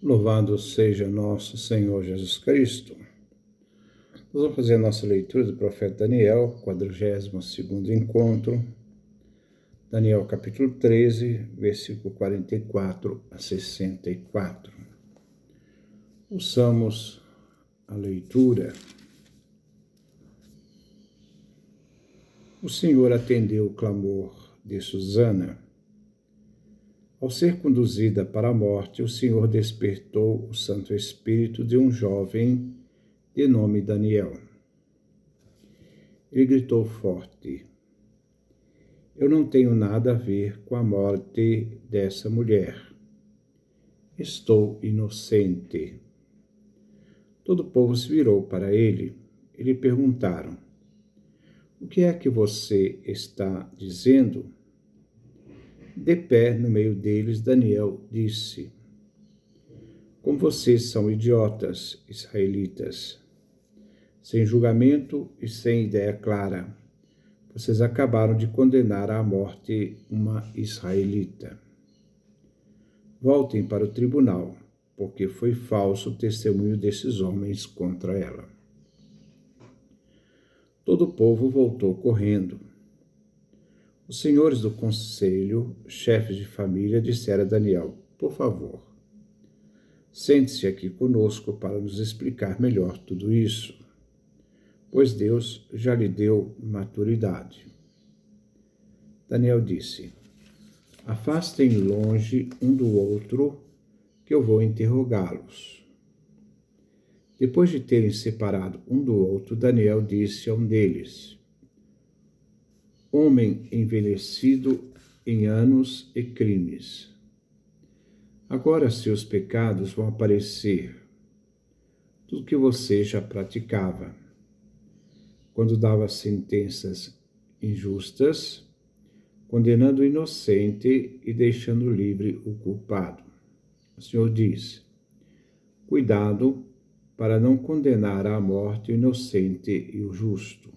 Louvado seja nosso Senhor Jesus Cristo. Nós vamos fazer a nossa leitura do profeta Daniel, 42º encontro. Daniel capítulo 13, versículo 44 a 64. Ouçamos a leitura. O Senhor atendeu o clamor de Susana. Ao ser conduzida para a morte, o Senhor despertou o Santo Espírito de um jovem de nome Daniel. Ele gritou forte: Eu não tenho nada a ver com a morte dessa mulher. Estou inocente. Todo o povo se virou para ele e lhe perguntaram: O que é que você está dizendo? De pé no meio deles, Daniel disse: Como vocês são idiotas, israelitas, sem julgamento e sem ideia clara, vocês acabaram de condenar à morte uma israelita. Voltem para o tribunal, porque foi falso o testemunho desses homens contra ela. Todo o povo voltou correndo. Os senhores do conselho, chefes de família, disseram a Daniel: Por favor, sente-se aqui conosco para nos explicar melhor tudo isso, pois Deus já lhe deu maturidade. Daniel disse: Afastem longe um do outro, que eu vou interrogá-los. Depois de terem separado um do outro, Daniel disse a um deles: Homem envelhecido em anos e crimes, agora seus pecados vão aparecer, tudo que você já praticava, quando dava sentenças injustas, condenando o inocente e deixando livre o culpado. O Senhor diz: Cuidado para não condenar à morte o inocente e o justo.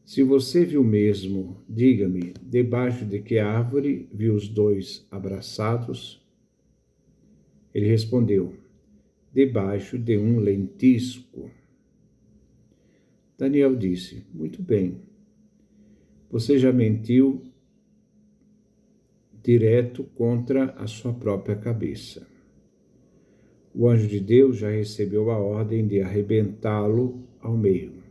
Se você viu mesmo, diga-me, debaixo de que árvore viu os dois abraçados? Ele respondeu: Debaixo de um lentisco. Daniel disse: Muito bem. Você já mentiu direto contra a sua própria cabeça. O anjo de Deus já recebeu a ordem de arrebentá-lo ao meio.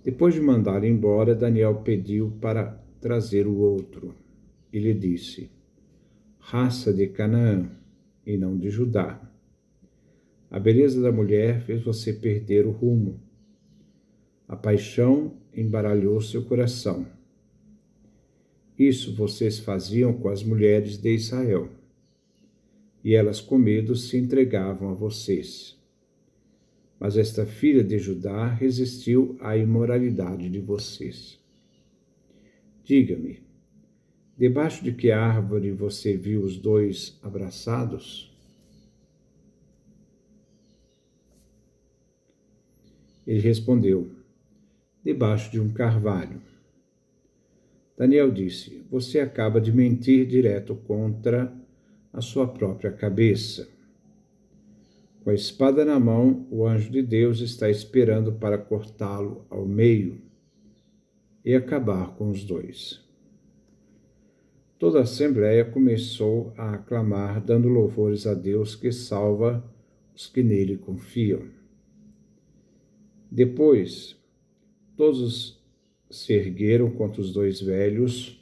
Depois de mandá-lo embora, Daniel pediu para trazer o outro. Ele disse: Raça de Canaã e não de Judá. A beleza da mulher fez você perder o rumo. A paixão embaralhou seu coração. Isso vocês faziam com as mulheres de Israel, e elas com medo se entregavam a vocês. Mas esta filha de Judá resistiu à imoralidade de vocês. Diga-me, debaixo de que árvore você viu os dois abraçados? Ele respondeu: Debaixo de um carvalho. Daniel disse: Você acaba de mentir direto contra a sua própria cabeça. Com a espada na mão, o anjo de Deus está esperando para cortá-lo ao meio e acabar com os dois. Toda a assembleia começou a aclamar, dando louvores a Deus que salva os que nele confiam. Depois, todos se ergueram contra os dois velhos,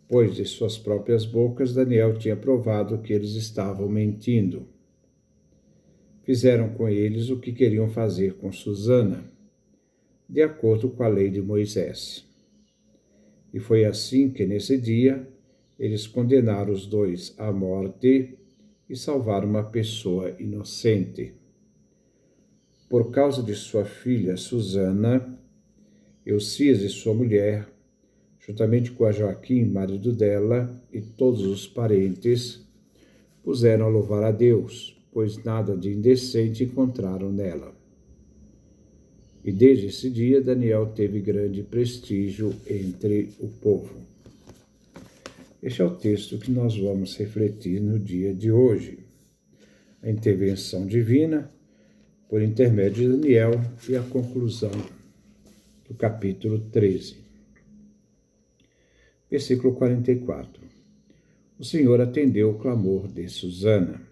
pois de suas próprias bocas Daniel tinha provado que eles estavam mentindo. Fizeram com eles o que queriam fazer com Susana, de acordo com a lei de Moisés. E foi assim que, nesse dia, eles condenaram os dois à morte e salvaram uma pessoa inocente. Por causa de sua filha Susana, Eucias e sua mulher, juntamente com a Joaquim, marido dela, e todos os parentes, puseram a louvar a Deus, pois nada de indecente encontraram nela. E desde esse dia, Daniel teve grande prestígio entre o povo. Este é o texto que nós vamos refletir no dia de hoje. A intervenção divina por intermédio de Daniel e a conclusão do capítulo 13. Versículo 44. O Senhor atendeu o clamor de Susana.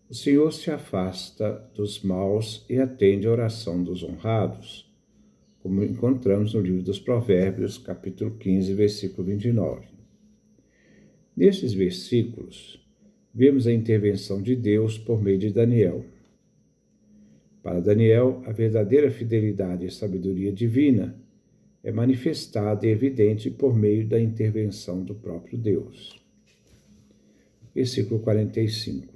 O Senhor se afasta dos maus e atende a oração dos honrados, como encontramos no livro dos Provérbios, capítulo 15, versículo 29. Nestes versículos, vemos a intervenção de Deus por meio de Daniel. Para Daniel, a verdadeira fidelidade e sabedoria divina é manifestada e evidente por meio da intervenção do próprio Deus. Versículo 45.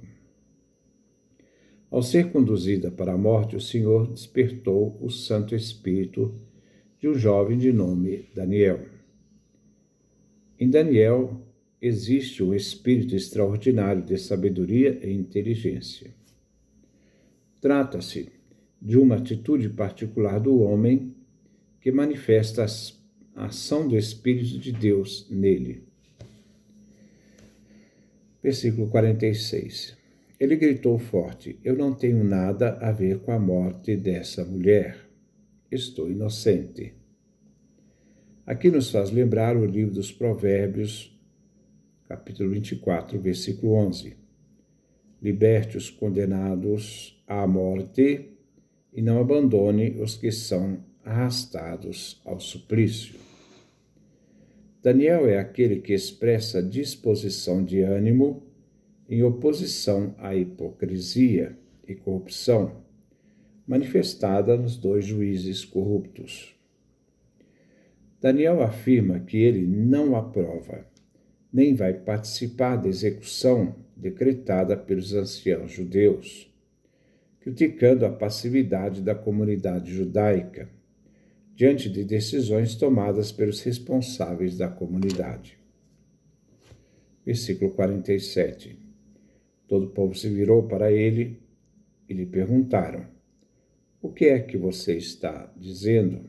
Ao ser conduzida para a morte, o Senhor despertou o Santo Espírito de um jovem de nome Daniel. Em Daniel existe um espírito extraordinário de sabedoria e inteligência. Trata-se de uma atitude particular do homem que manifesta a ação do Espírito de Deus nele. Versículo 46. Ele gritou forte: Eu não tenho nada a ver com a morte dessa mulher. Estou inocente. Aqui nos faz lembrar o livro dos Provérbios, capítulo 24, versículo 11. Liberte os condenados à morte e não abandone os que são arrastados ao suplício. Daniel é aquele que expressa disposição de ânimo em oposição à hipocrisia e corrupção, manifestada nos dois juízes corruptos. Daniel afirma que ele não aprova, nem vai participar da execução decretada pelos anciãos judeus, criticando a passividade da comunidade judaica diante de decisões tomadas pelos responsáveis da comunidade. Versículo 47. Todo o povo se virou para ele e lhe perguntaram: O que é que você está dizendo?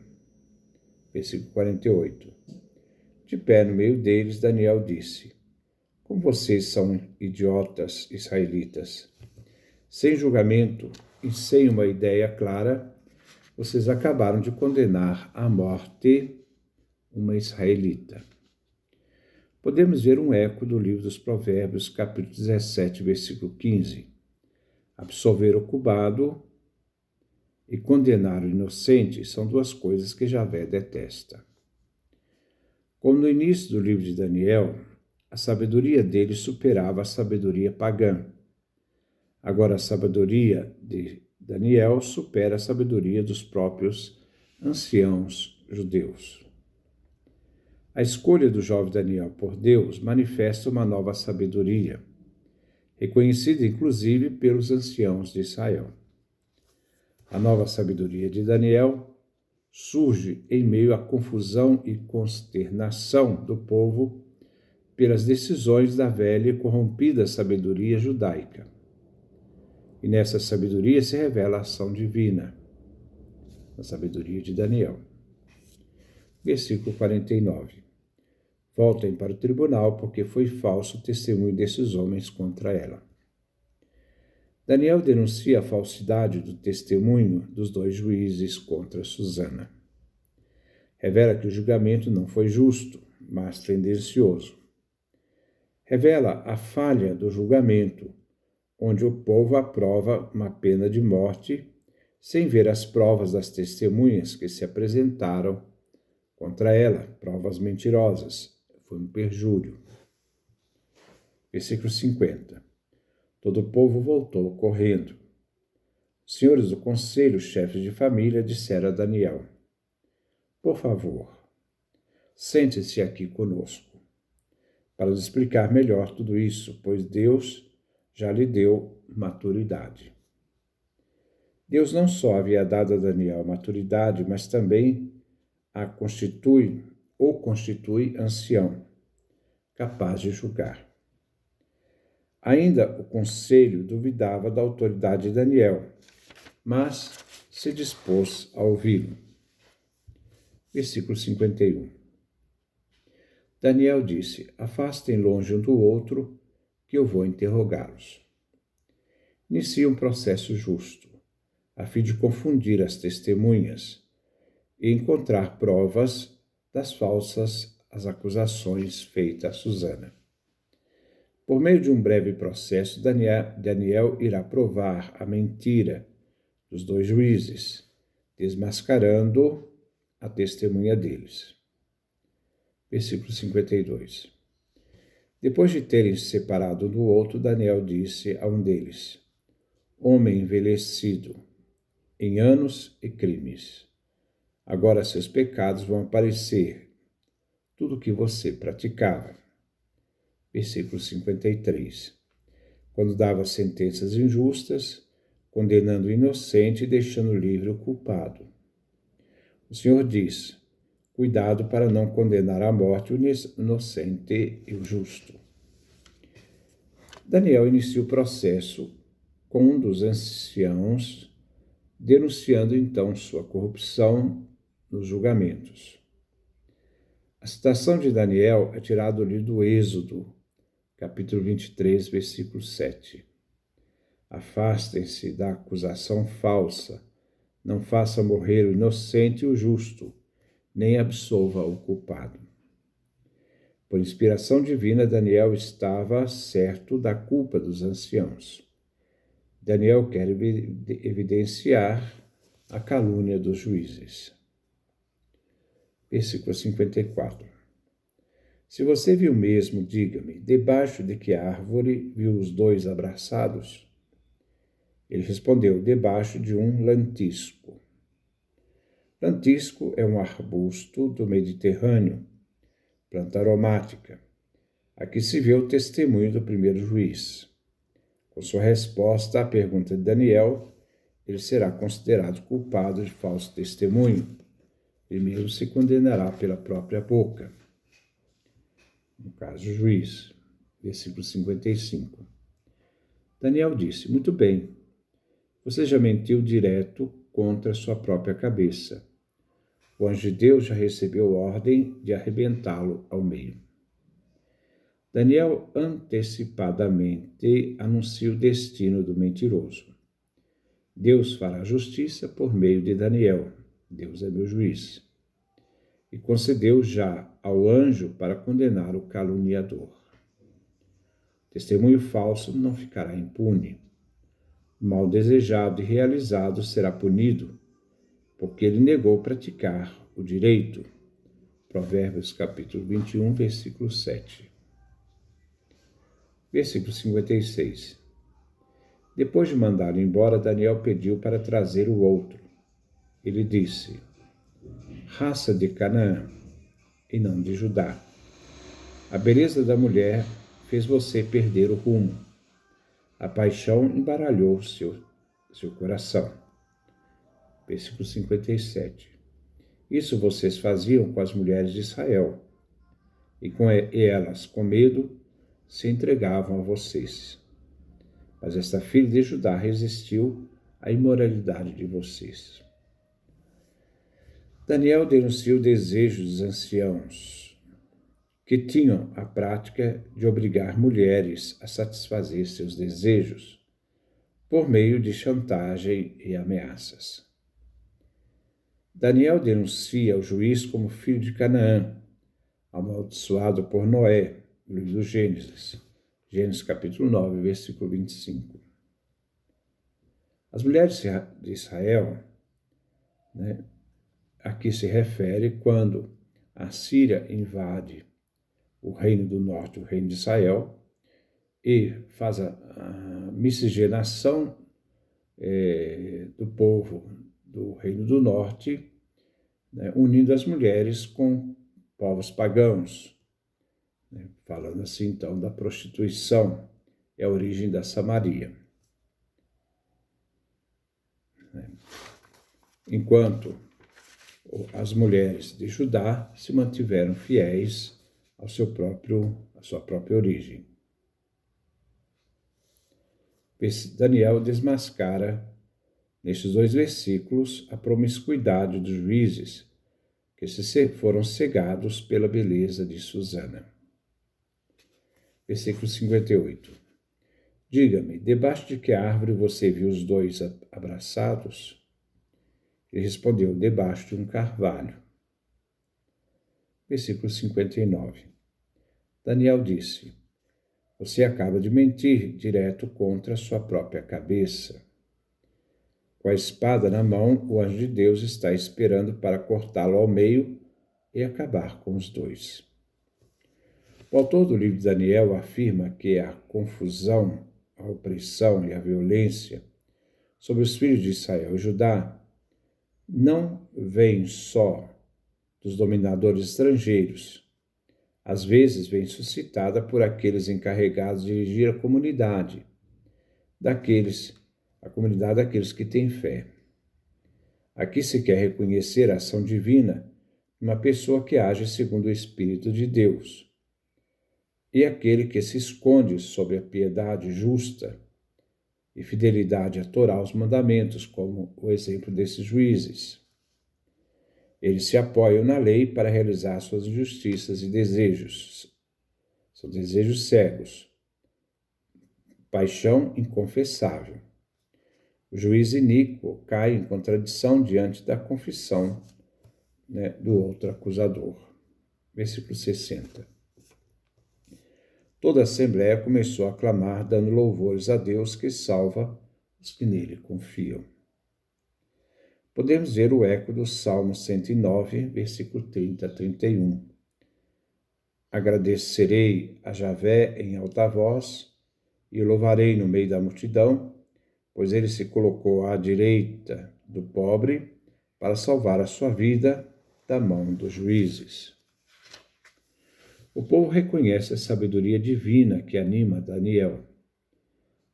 Versículo 48. De pé no meio deles, Daniel disse: Como vocês são idiotas, israelitas! Sem julgamento e sem uma ideia clara, vocês acabaram de condenar à morte uma israelita. Podemos ver um eco do livro dos Provérbios, capítulo 17, versículo 15. Absolver o culpado e condenar o inocente são duas coisas que Javé detesta. Como no início do livro de Daniel, a sabedoria dele superava a sabedoria pagã. Agora, a sabedoria de Daniel supera a sabedoria dos próprios anciãos judeus. A escolha do jovem Daniel por Deus manifesta uma nova sabedoria, reconhecida inclusive pelos anciãos de Israel. A nova sabedoria de Daniel surge em meio à confusão e consternação do povo pelas decisões da velha e corrompida sabedoria judaica. E nessa sabedoria se revela a ação divina, a sabedoria de Daniel. Versículo 49. Voltem para o tribunal, porque foi falso o testemunho desses homens contra ela. Daniel denuncia a falsidade do testemunho dos dois juízes contra Susana. Revela que o julgamento não foi justo, mas tendencioso. Revela a falha do julgamento, onde o povo aprova uma pena de morte, sem ver as provas das testemunhas que se apresentaram contra ela, provas mentirosas. Foi um perjúrio. Versículo 50. Todo o povo voltou correndo. Os senhores do conselho, chefes de família, disseram a Daniel: Por favor, sente-se aqui conosco, para nos explicar melhor tudo isso, pois Deus já lhe deu maturidade. Deus não só havia dado a Daniel maturidade, mas também constitui ancião, capaz de julgar. Ainda o conselho duvidava da autoridade de Daniel, mas se dispôs a ouvi-lo. Versículo 51. Daniel disse: afastem longe um do outro, que eu vou interrogá-los. Inicia um processo justo, a fim de confundir as testemunhas e encontrar provas das falsas acusações feitas a Susana. Por meio de um breve processo, Daniel irá provar a mentira dos dois juízes, desmascarando a testemunha deles. Versículo 52. Depois de terem se separado um do outro, Daniel disse a um deles: homem envelhecido em anos e crimes, agora seus pecados vão aparecer, tudo o que você praticava. Versículo 53. Quando dava sentenças injustas, condenando o inocente e deixando livre o culpado. O Senhor diz: cuidado para não condenar à morte o inocente e o justo. Daniel inicia o processo com um dos anciãos, denunciando então sua corrupção nos julgamentos. A citação de Daniel é tirada do livro do Êxodo, capítulo 23, versículo 7. Afastem-se da acusação falsa, não faça morrer o inocente e o justo, nem absolva o culpado. Por inspiração divina, Daniel estava certo da culpa dos anciãos. Daniel quer evidenciar a calúnia dos juízes. Versículo 54. Se você viu mesmo, diga-me, debaixo de que árvore viu os dois abraçados? Ele respondeu, debaixo de um lentisco. Lentisco é um arbusto do Mediterrâneo, planta aromática. Aqui se vê o testemunho do primeiro juiz. Com sua resposta à pergunta de Daniel, ele será considerado culpado de falso testemunho. Primeiro se condenará pela própria boca. No caso, o juiz. Versículo 55. Daniel disse, muito bem, você já mentiu direto contra sua própria cabeça. O anjo de Deus já recebeu ordem de arrebentá-lo ao meio. Daniel antecipadamente anuncia o destino do mentiroso. Deus fará justiça por meio de Daniel. Deus é meu juiz. E concedeu já ao anjo para condenar o caluniador. O testemunho falso não ficará impune. O mal desejado e realizado será punido, porque ele negou praticar o direito. Provérbios capítulo 21, versículo 7. Versículo 56. Depois de mandá-lo embora, Daniel pediu para trazer o outro. Ele disse, raça de Canaã, e não de Judá. A beleza da mulher fez você perder o rumo. A paixão embaralhou seu coração. Versículo 57. Isso vocês faziam com as mulheres de Israel, e elas, com medo, se entregavam a vocês. Mas esta filha de Judá resistiu à imoralidade de vocês. Daniel denuncia o desejo dos anciãos, que tinham a prática de obrigar mulheres a satisfazer seus desejos por meio de chantagem e ameaças. Daniel denuncia o juiz como filho de Canaã, amaldiçoado por Noé, no livro do Gênesis. Gênesis capítulo 9, versículo 25. As mulheres de Israel, aqui se refere quando a Síria invade o reino do norte, o reino de Israel, e faz a miscigenação do povo do reino do norte, unindo as mulheres com povos pagãos, falando assim então da prostituição, é a origem da Samaria. Enquanto as mulheres de Judá se mantiveram fiéis à sua própria origem. Daniel desmascara, nestes 2 versículos, a promiscuidade dos juízes, que foram cegados pela beleza de Susana. Versículo 58. Diga-me, debaixo de que árvore você viu os dois abraçados? Ele respondeu, debaixo de um carvalho. Versículo 59. Daniel disse, você acaba de mentir direto contra a sua própria cabeça. Com a espada na mão, o anjo de Deus está esperando para cortá-lo ao meio e acabar com os dois. O autor do livro de Daniel afirma que a confusão, a opressão e a violência sobre os filhos de Israel e Judá não vem só dos dominadores estrangeiros. Às vezes vem suscitada por aqueles encarregados de dirigir a comunidade daqueles que têm fé. Aqui se quer reconhecer a ação divina de uma pessoa que age segundo o Espírito de Deus, e aquele que se esconde sob a piedade justa e fidelidade à Torá, aos mandamentos, como o exemplo desses juízes. Eles se apoiam na lei para realizar suas injustiças e desejos. São desejos cegos. Paixão inconfessável. O juiz iníquo cai em contradição diante da confissão, do outro acusador. Versículo 60. Toda a assembleia começou a clamar, dando louvores a Deus que salva os que nele confiam. Podemos ver o eco do Salmo 109, versículo 30 a 31. Agradecerei a Javé em alta voz e o louvarei no meio da multidão, pois ele se colocou à direita do pobre para salvar a sua vida da mão dos juízes. O povo reconhece a sabedoria divina que anima Daniel,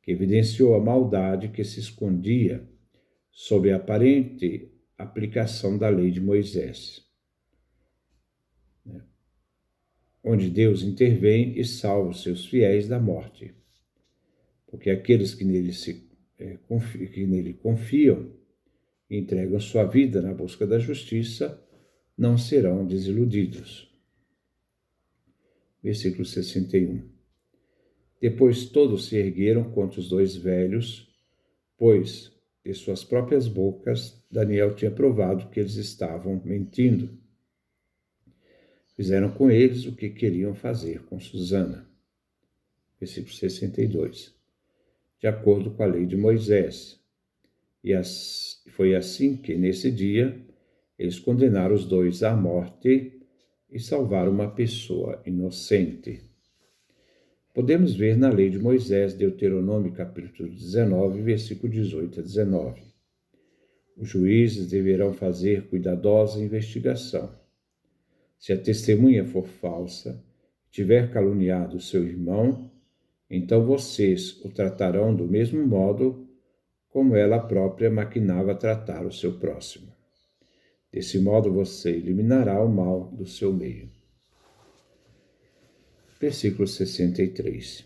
que evidenciou a maldade que se escondia sob a aparente aplicação da lei de Moisés, onde Deus intervém e salva os seus fiéis da morte, porque aqueles que nele confiam e entregam sua vida na busca da justiça não serão desiludidos. Versículo 61. Depois todos se ergueram contra os dois velhos, pois de suas próprias bocas Daniel tinha provado que eles estavam mentindo. Fizeram com eles o que queriam fazer com Susana. Versículo 62. De acordo com a lei de Moisés. E foi assim que, nesse dia, eles condenaram os dois à morte e salvar uma pessoa inocente. Podemos ver na lei de Moisés, Deuteronômio capítulo 19, versículo 18 a 19. Os juízes deverão fazer cuidadosa investigação. Se a testemunha for falsa, tiver caluniado seu irmão, então vocês o tratarão do mesmo modo como ela própria maquinava tratar o seu próximo. Desse modo você eliminará o mal do seu meio. Versículo 63.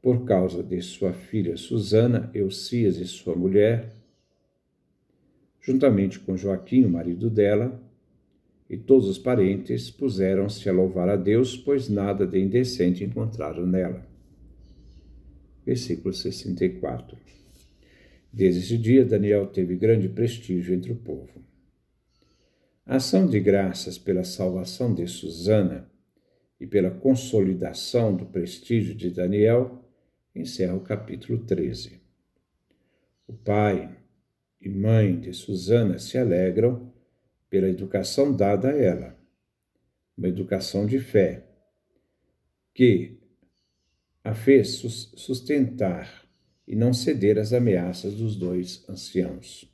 Por causa de sua filha Susana, Eucias e sua mulher, juntamente com Joaquim, o marido dela, e todos os parentes, puseram-se a louvar a Deus, pois nada de indecente encontraram nela. Versículo 64. Desde esse dia, Daniel teve grande prestígio entre o povo. A ação de graças pela salvação de Susana e pela consolidação do prestígio de Daniel encerra o capítulo 13. O pai e mãe de Susana se alegram pela educação dada a ela, uma educação de fé, que a fez sustentar e não ceder às ameaças dos dois anciãos.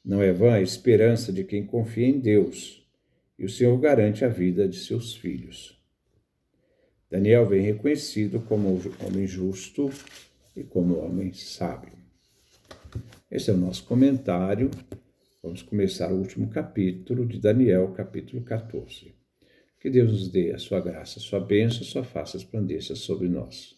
Não é vã a esperança de quem confia em Deus, e o Senhor garante a vida de seus filhos. Daniel vem reconhecido como homem justo e como homem sábio. Esse é o nosso comentário. Vamos começar o último capítulo de Daniel, capítulo 14. Que Deus nos dê a sua graça, a sua bênção, a sua face resplandeça sobre nós.